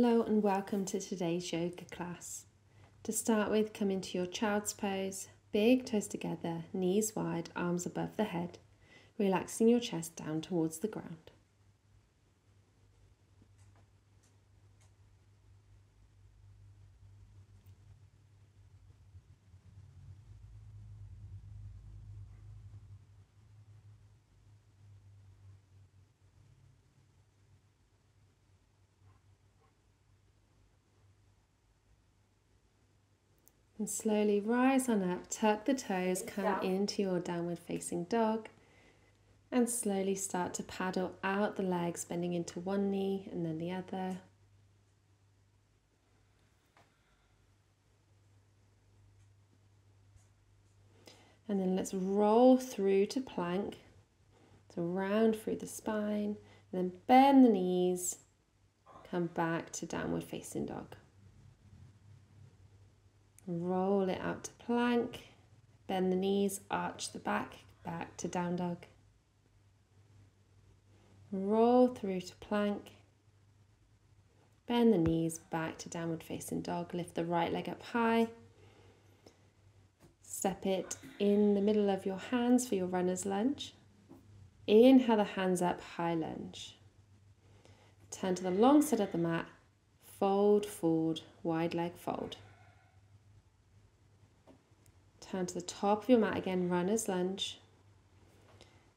Hello and welcome to today's yoga class. To start with, come into your child's pose, big toes together, knees wide, arms above the head, relaxing your chest down towards the ground. And slowly rise on up, tuck the toes, come into your downward facing dog, and slowly start to paddle out the legs, bending into one knee and then the other. And then let's roll through to plank, so round through the spine, and then bend the knees, come back to downward facing dog. Roll it out to plank, bend the knees, arch the back, back to down dog. Roll through to plank, bend the knees, back to downward facing dog. Lift the right leg up high, step it in the middle of your hands for your runner's lunge. Inhale the hands up, high lunge. Turn to the long side of the mat, fold forward, wide leg fold. Turn to the top of your mat again, runner's lunge.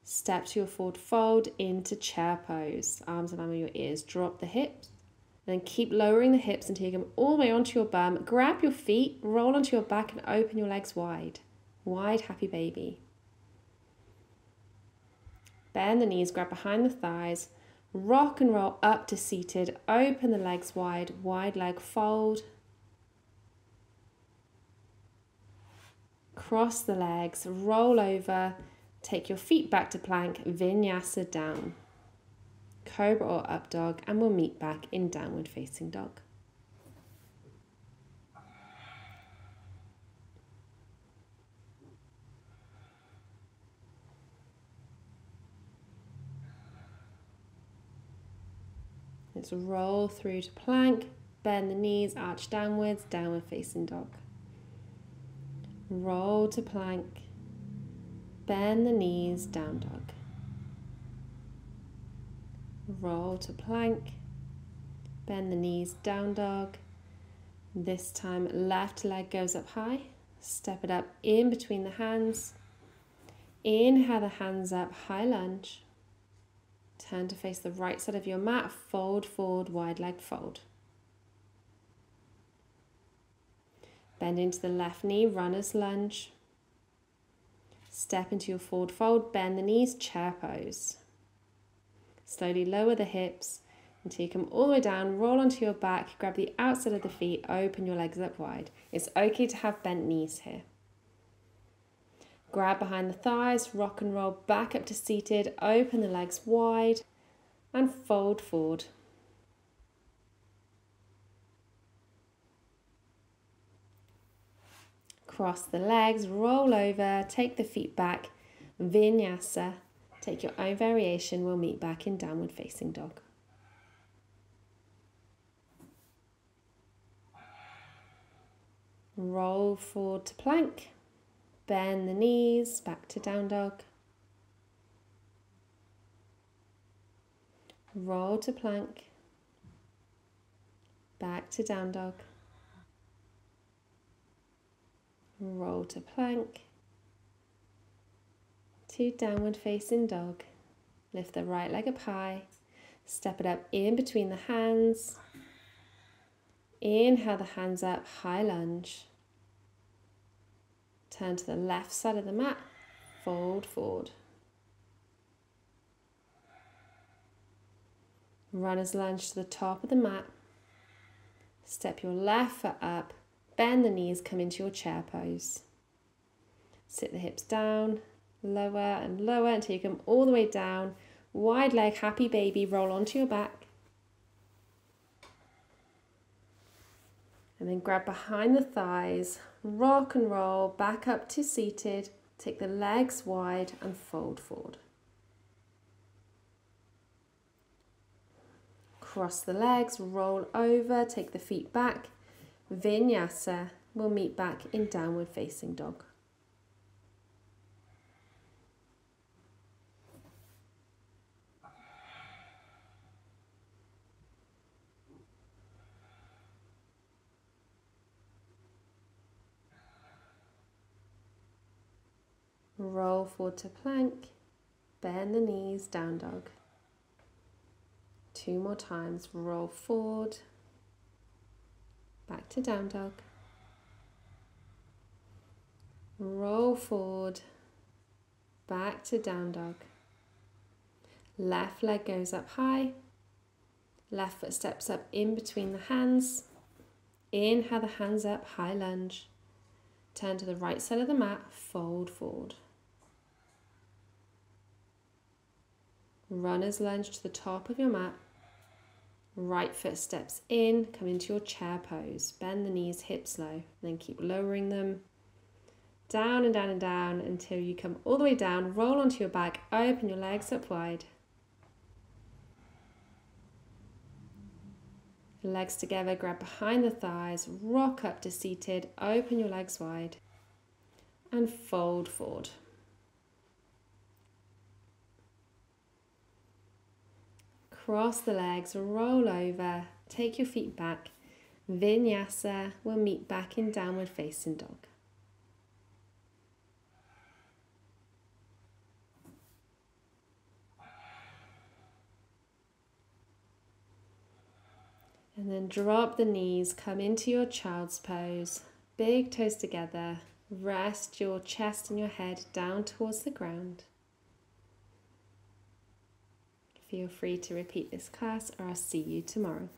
Step to your forward fold into chair pose. Arms in line with your ears. Drop the hips. Then keep lowering the hips until you come all the way onto your bum. Grab your feet, roll onto your back and open your legs wide. Wide, happy baby. Bend the knees, grab behind the thighs. Rock and roll up to seated. Open the legs wide, wide leg fold. Cross the legs, roll over, take your feet back to plank, vinyasa down, cobra or up dog, and we'll meet back in downward facing dog. Let's roll through to plank, bend the knees, arch downwards, downward facing dog. Roll to plank, bend the knees, down dog. Roll to plank, bend the knees, down dog. This time left leg goes up high, step it up in between the hands. Inhale the hands up, high lunge. Turn to face the right side of your mat, fold forward, wide leg fold. Bend into the left knee, runner's lunge. Step into your forward fold, bend the knees, chair pose. Slowly lower the hips until you come all the way down, roll onto your back, grab the outside of the feet, open your legs up wide. It's okay to have bent knees here. Grab behind the thighs, rock and roll back up to seated, open the legs wide and fold forward. Cross the legs, roll over, take the feet back, vinyasa. Take your own variation, we'll meet back in downward facing dog. Roll forward to plank, bend the knees, back to down dog. Roll to plank, back to down dog. Roll to plank, to downward facing dog. Lift the right leg up high, step it up in between the hands. Inhale the hands up, high lunge. Turn to the left side of the mat, fold forward. Runner's lunge to the top of the mat. Step your left foot up. Bend the knees, come into your chair pose. Sit the hips down, lower and lower until you come all the way down. Wide leg, happy baby, roll onto your back. And then grab behind the thighs, rock and roll, back up to seated. Take the legs wide and fold forward. Cross the legs, roll over, take the feet back. Vinyasa. We'll meet back in downward facing dog. Roll forward to plank, bend the knees, down dog. 2 more times, roll forward, back to down dog. Roll forward, back to down dog. Left leg goes up high, left foot steps up in between the hands. Inhale the hands up, high lunge. Turn to the right side of the mat, fold forward. Runner's lunge to the top of your mat. Right foot steps in, come into your chair pose. Bend the knees, hips low, then keep lowering them. Down and down and down until you come all the way down. Roll onto your back, open your legs up wide. Legs together, grab behind the thighs, rock up to seated, open your legs wide, and fold forward. Cross the legs, roll over, take your feet back. Vinyasa, we'll meet back in downward facing dog. And then drop the knees, come into your child's pose. Big toes together, rest your chest and your head down towards the ground. Feel free to repeat this class or I'll see you tomorrow.